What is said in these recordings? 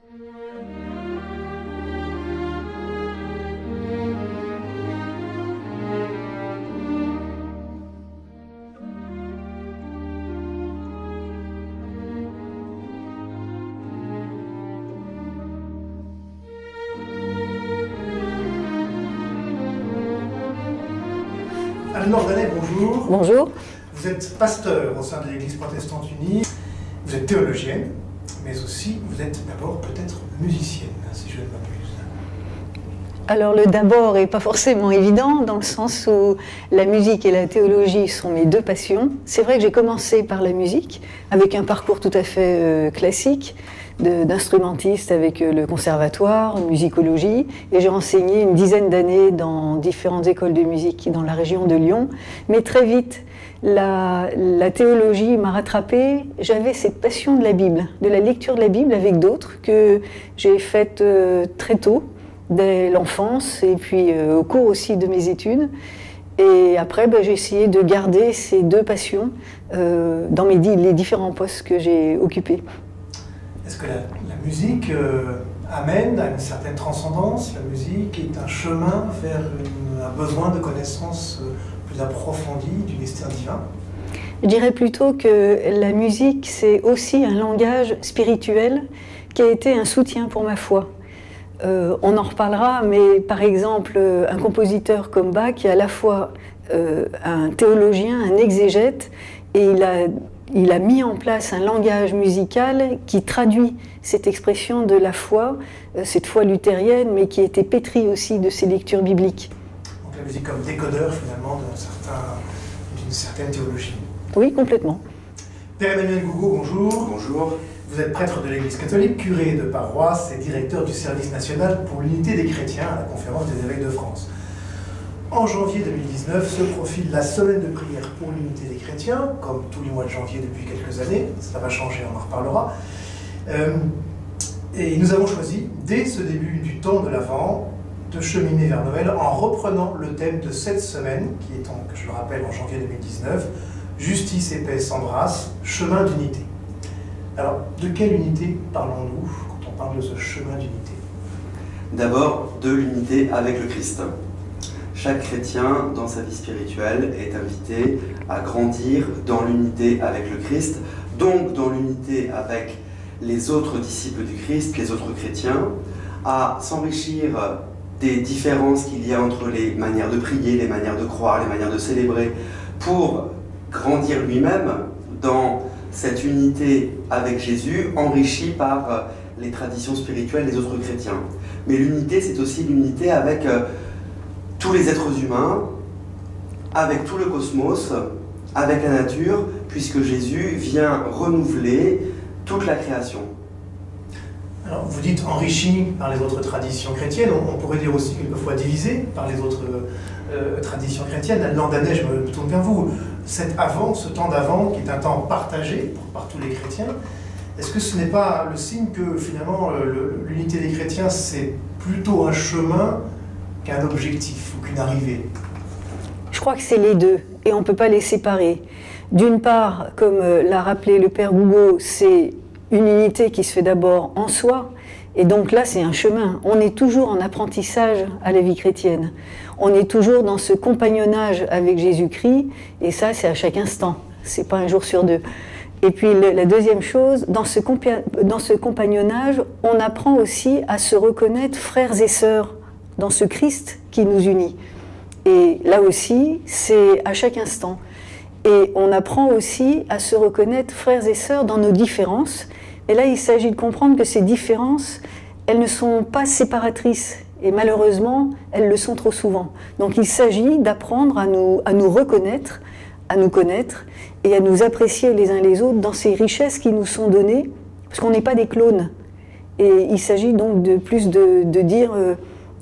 Anne Mordanet, bonjour. Bonjour. Vous êtes pasteur au sein de l'Église protestante unie, vous êtes théologienne, mais aussi vous êtes d'abord peut-être musicienne, si je ne m'abuse. Alors le d'abord n'est pas forcément évident, dans le sens où la musique et la théologie sont mes deux passions. C'est vrai que j'ai commencé par la musique, avec un parcours tout à fait classique, d'instrumentiste avec le conservatoire, musicologie, et j'ai enseigné une dizaine d'années dans différentes écoles de musique dans la région de Lyon. Mais très vite, la théologie m'a rattrapée. J'avais cette passion de la Bible, de la lecture de la Bible avec d'autres que j'ai faite très tôt, dès l'enfance et puis au cours aussi de mes études. Et après, j'ai essayé de garder ces deux passions dans les différents postes que j'ai occupés. Est-ce que la musique amène à une certaine transcendance? La musique est un chemin vers un besoin de connaissance plus approfondie du mystère divin? Je dirais plutôt que la musique, c'est aussi un langage spirituel qui a été un soutien pour ma foi. On en reparlera, mais par exemple, un compositeur comme Bach qui est à la fois un théologien, un exégète, et il a mis en place un langage musical qui traduit cette expression de la foi, cette foi luthérienne, mais qui était pétrie aussi de ses lectures bibliques. Donc la musique comme décodeur finalement d'une certaine théologie. Oui, complètement. Père Emmanuel Gougaud, bonjour. Bonjour. Vous êtes prêtre de l'Église catholique, curé de paroisse et directeur du service national pour l'unité des chrétiens à la Conférence des évêques de France. En janvier 2019 se profile la semaine de prière pour l'unité des chrétiens, comme tous les mois de janvier depuis quelques années. Ça va changer, on en reparlera. Et nous avons choisi, dès ce début du temps de l'Avent, de cheminer vers Noël en reprenant le thème de cette semaine, qui est, donc, je le rappelle, en janvier 2019, Justice et paix s'embrassent, chemin d'unité. Alors, de quelle unité parlons-nous quand on parle de ce chemin d'unité? D'abord, de l'unité avec le Christ. Chaque chrétien, dans sa vie spirituelle, est invité à grandir dans l'unité avec le Christ, donc dans l'unité avec les autres disciples du Christ, les autres chrétiens, à s'enrichir des différences qu'il y a entre les manières de prier, les manières de croire, les manières de célébrer, pour grandir lui-même dans cette unité avec Jésus, enrichie par les traditions spirituelles des autres chrétiens. Mais l'unité, c'est aussi l'unité avec tous les êtres humains, avec tout le cosmos, avec la nature, puisque Jésus vient renouveler toute la création. Alors, vous dites enrichi par les autres traditions chrétiennes, on pourrait dire aussi quelquefois divisé par les autres traditions chrétiennes. L'an d'année, je me tourne vers vous, ce temps d'avant, qui est un temps partagé par tous les chrétiens, est-ce que ce n'est pas le signe que finalement l'unité des chrétiens, c'est plutôt un chemin qu'un objectif ou qu'une arrivée? Je crois que c'est les deux, et on ne peut pas les séparer. D'une part, comme l'a rappelé le Père Gougaud, c'est une unité qui se fait d'abord en soi, et donc là c'est un chemin. On est toujours en apprentissage à la vie chrétienne. On est toujours dans ce compagnonnage avec Jésus-Christ, et ça c'est à chaque instant, c'est pas un jour sur deux. Et puis la deuxième chose, dans ce compagnonnage, on apprend aussi à se reconnaître frères et sœurs dans ce Christ qui nous unit. Et là aussi, c'est à chaque instant. Et on apprend aussi à se reconnaître frères et sœurs dans nos différences. Et là, il s'agit de comprendre que ces différences, elles ne sont pas séparatrices. Et malheureusement, elles le sont trop souvent. Donc il s'agit d'apprendre à nous reconnaître, à nous connaître et à nous apprécier les uns les autres dans ces richesses qui nous sont données, parce qu'on n'est pas des clones. Et il s'agit donc de dire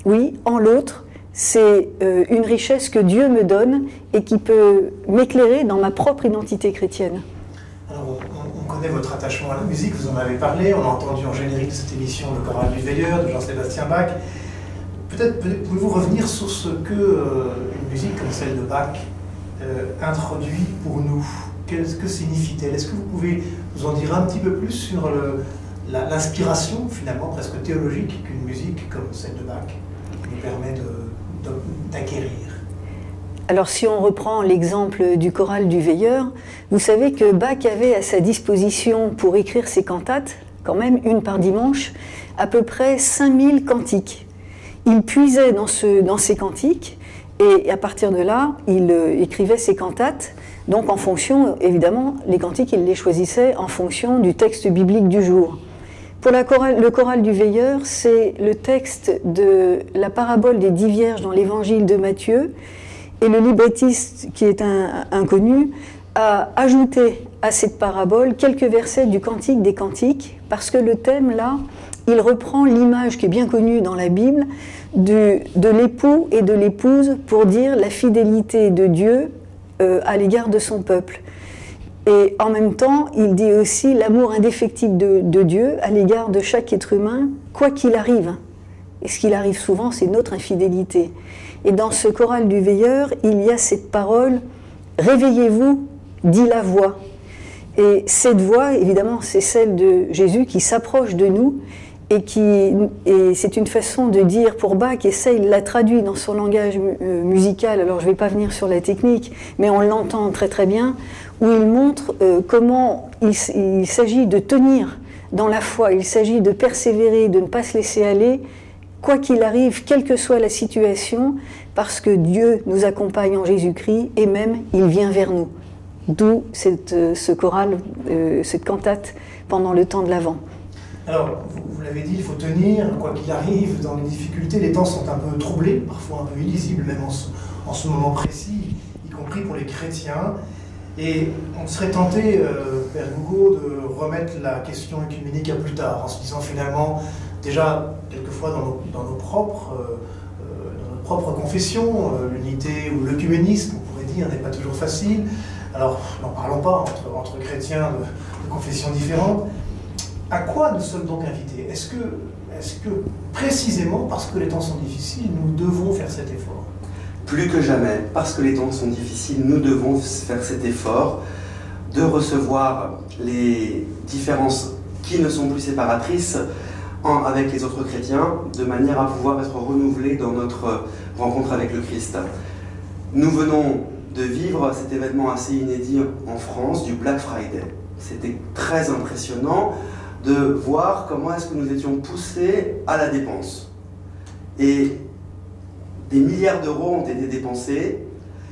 oui, en l'autre, c'est une richesse que Dieu me donne et qui peut m'éclairer dans ma propre identité chrétienne. Alors, on connaît votre attachement à la musique, vous en avez parlé, on a entendu en générique de cette émission le choral du Veilleur de Jean-Sébastien Bach. Peut-être pouvez-vous revenir sur ce que une musique comme celle de Bach introduit pour nous? Qu'est-ce que signifie-t-elle? Est-ce que vous pouvez nous en dire un petit peu plus sur l'inspiration finalement presque théologique qu'une musique comme celle de Bach nous permet d'acquérir. Alors si on reprend l'exemple du choral du Veilleur, vous savez que Bach avait à sa disposition pour écrire ses cantates, quand même une par dimanche, à peu près 5000 cantiques. Il puisait dans ces cantiques et à partir de là, il écrivait ses cantates. Donc en fonction, évidemment, les cantiques, il les choisissait en fonction du texte biblique du jour. Pour le choral du Veilleur, c'est le texte de la parabole des 10 vierges dans l'évangile de Matthieu. Et le librettiste, qui est inconnu, a ajouté à cette parabole quelques versets du Cantique des Cantiques, parce que le thème, là, il reprend l'image qui est bien connue dans la Bible de l'époux et de l'épouse pour dire la fidélité de Dieu à l'égard de son peuple. Et en même temps, il dit aussi l'amour indéfectible de Dieu à l'égard de chaque être humain, quoi qu'il arrive. Et ce qu'il arrive souvent, c'est notre infidélité. Et dans ce choral du Veilleur, il y a cette parole « Réveillez-vous », dit la voix. Et cette voix, évidemment, c'est celle de Jésus qui s'approche de nous et c'est une façon de dire pour Bach, et ça il l'a traduit dans son langage musical, alors je ne vais pas venir sur la technique, mais on l'entend très très bien, où il montre comment il s'agit de tenir dans la foi, il s'agit de persévérer, de ne pas se laisser aller, quoi qu'il arrive, quelle que soit la situation, parce que Dieu nous accompagne en Jésus-Christ et même il vient vers nous. D'où ce choral, cette cantate pendant le temps de l'Avent. Alors, vous l'avez dit, il faut tenir, quoi qu'il arrive, dans les difficultés, les temps sont un peu troublés, parfois un peu illisibles, même en ce moment précis, y compris pour les chrétiens. Et on serait tenté, Père Gougaud, de remettre la question œcuménique à plus tard, en se disant finalement, déjà, quelquefois dans nos propres confessions, l'unité ou l'œcuménisme, on pourrait dire, n'est pas toujours facile. Alors, n'en parlons pas entre chrétiens de confessions différentes. À quoi nous sommes donc invités? Est-ce que précisément parce que les temps sont difficiles, nous devons faire cet effort? Plus que jamais, parce que les temps sont difficiles, nous devons faire cet effort de recevoir les différences qui ne sont plus séparatrices avec les autres chrétiens, de manière à pouvoir être renouvelés dans notre rencontre avec le Christ. Nous venons de vivre cet événement assez inédit en France, du Black Friday. C'était très impressionnant de voir comment est-ce que nous étions poussés à la dépense. Et des milliards d'euros ont été dépensés,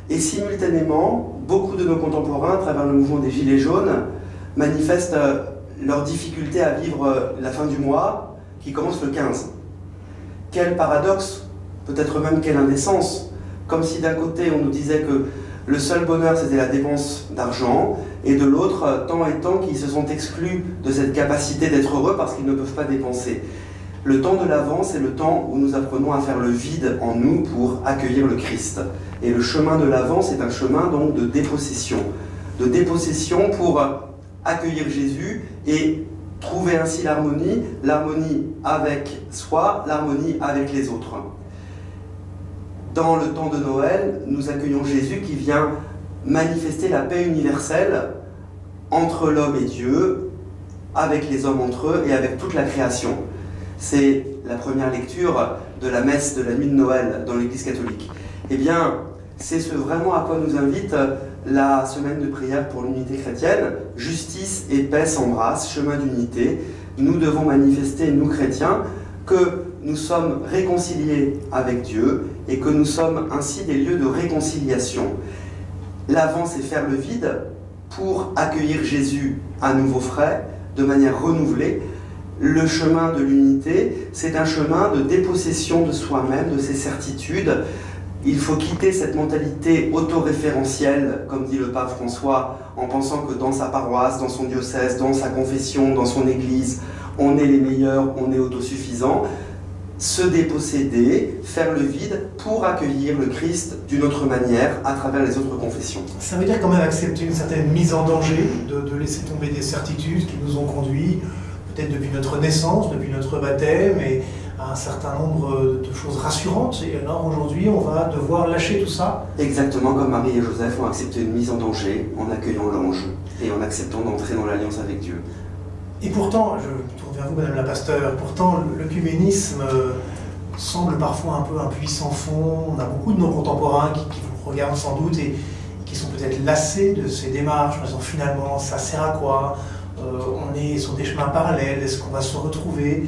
et simultanément, beaucoup de nos contemporains, à travers le mouvement des Gilets jaunes, manifestent leur difficulté à vivre la fin du mois, qui commence le 15. Quel paradoxe, peut-être même quelle indécence, comme si d'un côté on nous disait que le seul bonheur c'était la dépense d'argent, et de l'autre, tant et tant qui se sont exclus de cette capacité d'être heureux parce qu'ils ne peuvent pas dépenser. Le temps de l'Avent, c'est le temps où nous apprenons à faire le vide en nous pour accueillir le Christ. Et le chemin de l'Avent, c'est un chemin donc de dépossession. De dépossession pour accueillir Jésus et trouver ainsi l'harmonie avec soi, l'harmonie avec les autres. Dans le temps de Noël, nous accueillons Jésus qui vient manifester la paix universelle entre l'homme et Dieu, avec les hommes entre eux et avec toute la création. C'est la première lecture de la messe de la nuit de Noël dans l'Église catholique. Eh bien, c'est ce vraiment à quoi nous invite la semaine de prière pour l'unité chrétienne. Justice et paix s'embrassent, chemin d'unité. Nous devons manifester, nous chrétiens, que nous sommes réconciliés avec Dieu et que nous sommes ainsi des lieux de réconciliation. L'Avent, c'est faire le vide pour accueillir Jésus à nouveau frais, de manière renouvelée. Le chemin de l'unité, c'est un chemin de dépossession de soi-même, de ses certitudes. Il faut quitter cette mentalité autoréférentielle, comme dit le pape François, en pensant que dans sa paroisse, dans son diocèse, dans sa confession, dans son église, on est les meilleurs, on est autosuffisant. Se déposséder, faire le vide pour accueillir le Christ d'une autre manière à travers les autres confessions. Ça veut dire quand même accepter une certaine mise en danger, de laisser tomber des certitudes qui nous ont conduits, peut-être depuis notre naissance, depuis notre baptême, et à un certain nombre de choses rassurantes. Et alors aujourd'hui, on va devoir lâcher tout ça. Exactement comme Marie et Joseph ont accepté une mise en danger en accueillant l'ange et en acceptant d'entrer dans l'alliance avec Dieu. Et pourtant, je me tourne vers vous, Madame la Pasteur, pourtant l'œcuménisme semble parfois un peu un puits sans fond. On a beaucoup de nos contemporains qui vous regardent sans doute et qui sont peut-être lassés de ces démarches, en disant finalement ça sert à quoi, on est sur des chemins parallèles, est-ce qu'on va se retrouver,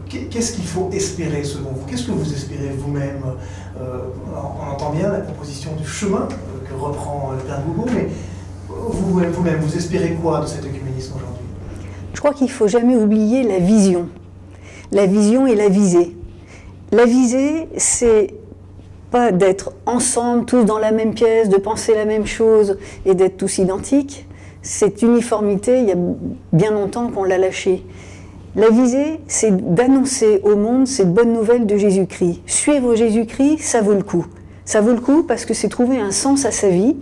qu'est-ce qu'il faut espérer selon vous, qu'est-ce que vous espérez vous-même? On entend bien la proposition du chemin que reprend le Père Gougaud, mais vous-même, vous espérez quoi de cet œcuménisme aujourd'hui? Je crois qu'il ne faut jamais oublier la vision et la visée. La visée, c'est pas d'être ensemble, tous dans la même pièce, de penser la même chose et d'être tous identiques. Cette uniformité, il y a bien longtemps qu'on l'a lâchée. La visée, c'est d'annoncer au monde cette bonne nouvelle de Jésus-Christ. Suivre Jésus-Christ, ça vaut le coup. Ça vaut le coup parce que c'est trouver un sens à sa vie,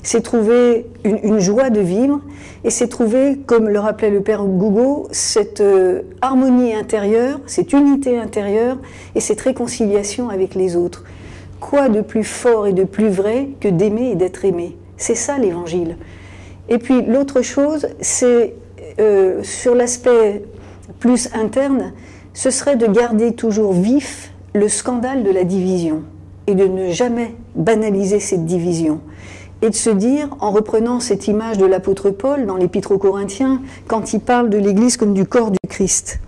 c'est trouver une joie de vivre, et c'est trouver, comme le rappelait le Père Gougaud, cette harmonie intérieure, cette unité intérieure et cette réconciliation avec les autres. Quoi de plus fort et de plus vrai que d'aimer et d'être aimé? C'est ça l'Évangile. Et puis l'autre chose, c'est sur l'aspect plus interne, ce serait de garder toujours vif le scandale de la division et de ne jamais banaliser cette division. Et de se dire, en reprenant cette image de l'apôtre Paul dans l'Épître aux Corinthiens, quand il parle de l'Église comme du corps du Christ,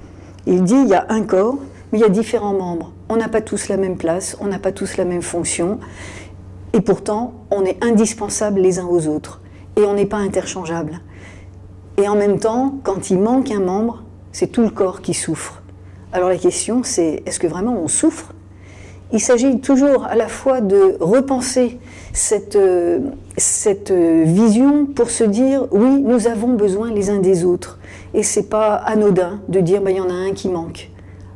il dit, il y a un corps, mais il y a différents membres. On n'a pas tous la même place, on n'a pas tous la même fonction, et pourtant, on est indispensables les uns aux autres, et on n'est pas interchangeables. Et en même temps, quand il manque un membre, c'est tout le corps qui souffre. Alors la question, c'est, est-ce que vraiment on souffre? Il s'agit toujours à la fois de repenser cette vision pour se dire, oui, nous avons besoin les uns des autres. Et c'est pas anodin de dire, il y en a un qui manque.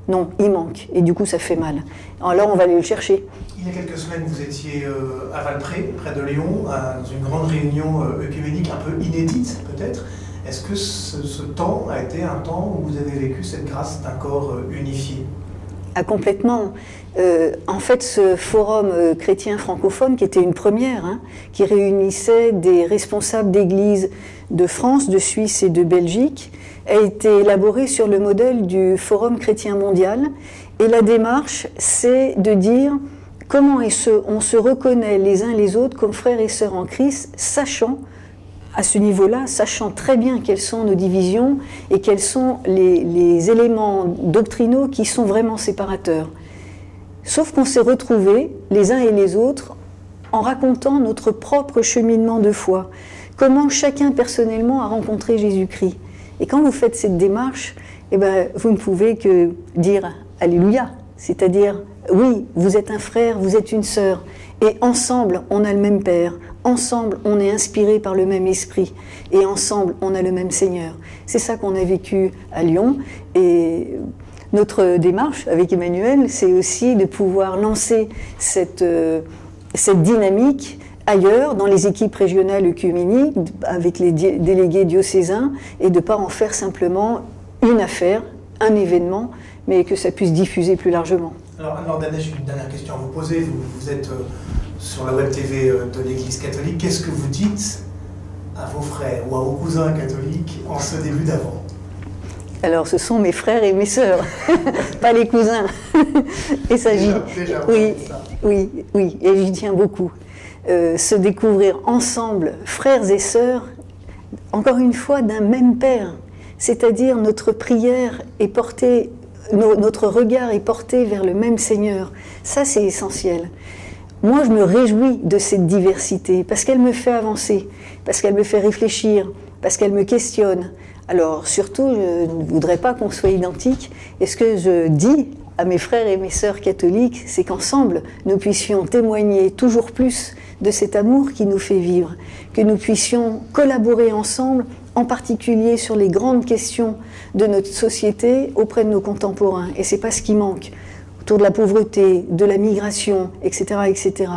Non, il manque. Et du coup, ça fait mal. Alors, on va aller le chercher. Il y a quelques semaines, vous étiez à Valpré, près de Lyon, dans une grande réunion œcuménique un peu inédite, peut-être. Est-ce que ce temps a été un temps où vous avez vécu cette grâce d'un corps unifié? Ah, complètement. En fait, ce forum chrétien francophone, qui était une première, qui réunissait des responsables d'églises de France, de Suisse et de Belgique, a été élaboré sur le modèle du Forum chrétien mondial. Et la démarche, c'est de dire comment on se reconnaît les uns les autres comme frères et sœurs en Christ, sachant, à ce niveau-là, sachant très bien quelles sont nos divisions et quels sont les éléments doctrinaux qui sont vraiment séparateurs. Sauf qu'on s'est retrouvés, les uns et les autres, en racontant notre propre cheminement de foi. Comment chacun personnellement a rencontré Jésus-Christ. Et quand vous faites cette démarche, vous ne pouvez que dire « Alléluia », c'est-à-dire « Oui, vous êtes un frère, vous êtes une sœur, et ensemble, on a le même Père, ensemble, on est inspiré par le même Esprit, et ensemble, on a le même Seigneur ». C'est ça qu'on a vécu à Lyon, et notre démarche avec Emmanuel, c'est aussi de pouvoir lancer cette dynamique ailleurs, dans les équipes régionales œcuméniques, avec les délégués diocésains, et de ne pas en faire simplement une affaire, un événement, mais que ça puisse diffuser plus largement. Alors, Anne Lordanet, j'ai une dernière question à vous poser. Vous êtes sur la web TV de l'Église catholique. Qu'est-ce que vous dites à vos frères ou à vos cousins catholiques en ce début d'Avent? Alors, ce sont mes frères et mes sœurs, pas les cousins. Et ça, oui, et j'y tiens beaucoup. Se découvrir ensemble, frères et sœurs, encore une fois, d'un même Père. C'est-à-dire notre prière est portée, notre regard est porté vers le même Seigneur. Ça, c'est essentiel. Moi, je me réjouis de cette diversité, parce qu'elle me fait avancer, parce qu'elle me fait réfléchir, parce qu'elle me questionne. Alors, surtout, je ne voudrais pas qu'on soit identiques. Et ce que je dis à mes frères et mes sœurs catholiques, c'est qu'ensemble, nous puissions témoigner toujours plus de cet amour qui nous fait vivre, que nous puissions collaborer ensemble, en particulier sur les grandes questions de notre société auprès de nos contemporains. Et c'est pas ce qui manque, autour de la pauvreté, de la migration, etc., etc.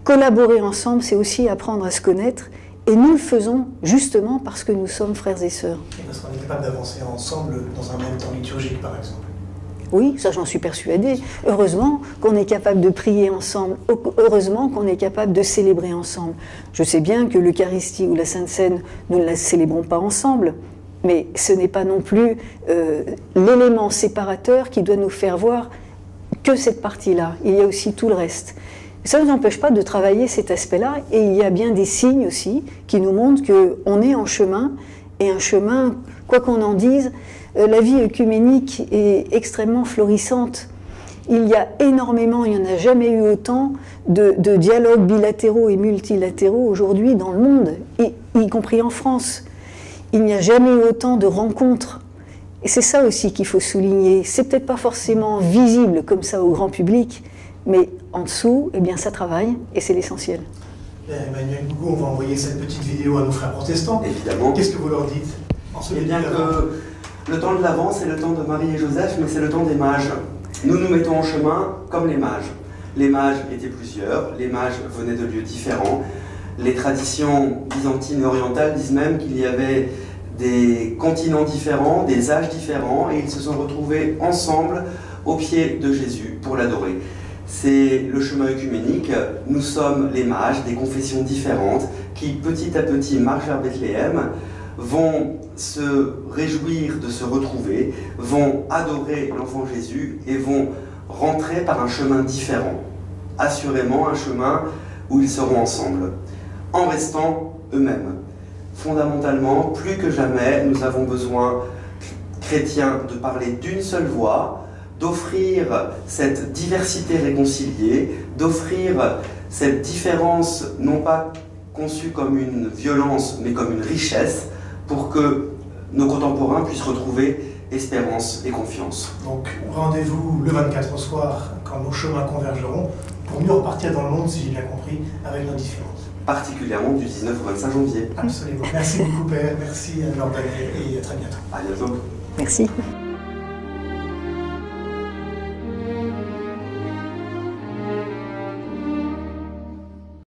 Collaborer ensemble, c'est aussi apprendre à se connaître, et nous le faisons justement parce que nous sommes frères et sœurs. Et parce qu'on est capable d'avancer ensemble dans un même temps liturgique, par exemple. Oui, ça j'en suis persuadée. Heureusement qu'on est capable de prier ensemble, heureusement qu'on est capable de célébrer ensemble. Je sais bien que l'Eucharistie ou la Sainte Seine, nous ne la célébrons pas ensemble, Mais ce n'est pas non plus l'élément séparateur qui doit nous faire voir que cette partie-là. Il y a aussi tout le reste. Ça ne nous empêche pas de travailler cet aspect-là, et il y a bien des signes aussi qui nous montrent qu'on est en chemin, et un chemin, quoi qu'on en dise, la vie œcuménique est extrêmement florissante. Il y a énormément, il n'y en a jamais eu autant, de dialogues bilatéraux et multilatéraux aujourd'hui dans le monde, y compris en France. Il n'y a jamais eu autant de rencontres. Et c'est ça aussi qu'il faut souligner. C'est peut-être pas forcément visible comme ça au grand public, mais en dessous, eh bien, ça travaille, et c'est l'essentiel. Emmanuel Bougo, on va envoyer cette petite vidéo à nos frères protestants. Évidemment. Qu'est-ce que vous leur dites en ce Eh bien que le temps de l'Avent, c'est le temps de Marie et Joseph, mais c'est le temps des mages. Nous nous mettons en chemin comme les mages. Les mages étaient plusieurs, les mages venaient de lieux différents. Les traditions byzantines et orientales disent même qu'il y avait des continents différents, des âges différents, et ils se sont retrouvés ensemble au pied de Jésus pour l'adorer. C'est le chemin œcuménique. Nous sommes les mages des confessions différentes qui, petit à petit, marchent vers Bethléem, vont se réjouir de se retrouver, vont adorer l'enfant Jésus et vont rentrer par un chemin différent. Assurément un chemin où ils seront ensemble, en restant eux-mêmes. Fondamentalement, plus que jamais, nous avons besoin, chrétiens, de parler d'une seule voix, d'offrir cette diversité réconciliée, d'offrir cette différence non pas conçue comme une violence, mais comme une richesse, pour que nos contemporains puissent retrouver espérance et confiance. Donc rendez-vous le 24 au soir, quand nos chemins convergeront, pour mieux repartir dans le monde, si j'ai bien compris, avec nos différences. Particulièrement du 19 au 25 janvier. Absolument. Merci beaucoup, Père. Merci, Laure Daniel, et à très bientôt. À bientôt. Merci.